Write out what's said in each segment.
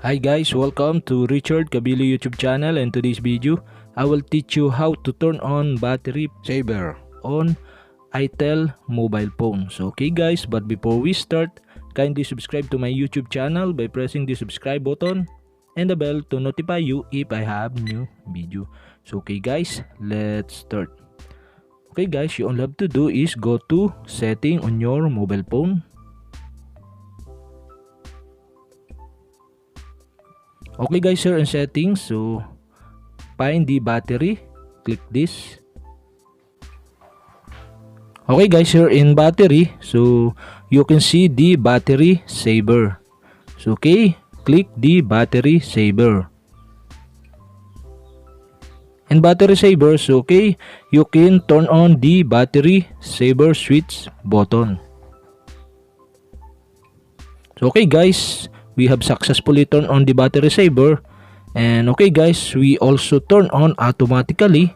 Hi guys, welcome to Richard Cabile YouTube channel, and today's video I will teach you how to turn on battery saver on itel mobile phones. Okay guys, but before we start, kindly subscribe to my YouTube channel by pressing the subscribe button and the bell to notify you if I have new video. So okay guys, let's start. Okay guys, you all have to do is go to setting on your mobile phone. Okay guys, here in settings, so find the battery, click this. Okay guys, here in battery, so you can see the battery saver. So okay, click the battery saver. And battery saver, so okay, you can turn on the battery saver switch button. So okay guys, we have successfully turned on the battery saver, and okay guys, we also turn on automatically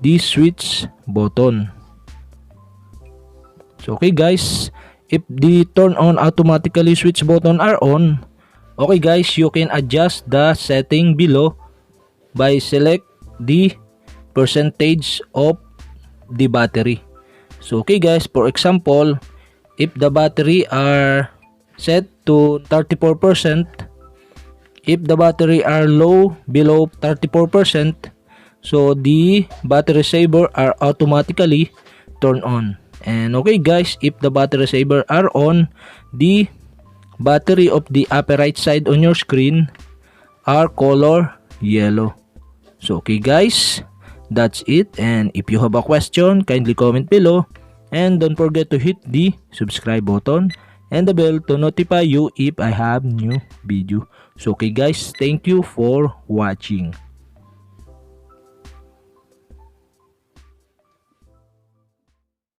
the switch button. So okay guys, if the turn on automatically switch button are on, okay guys, you can adjust the setting below by select the percentage of the battery. So okay guys, for example, if the battery are set to 34%, if the battery are low below 34%, so the battery saver are automatically turned on. And okay guys, if the battery saver are on, the battery of the upper right side on your screen are color yellow. So okay guys, that's it, and if you have a question, kindly comment below, and don't forget to hit the subscribe button and the bell to notify you if I have new video. So okay guys, thank you for watching.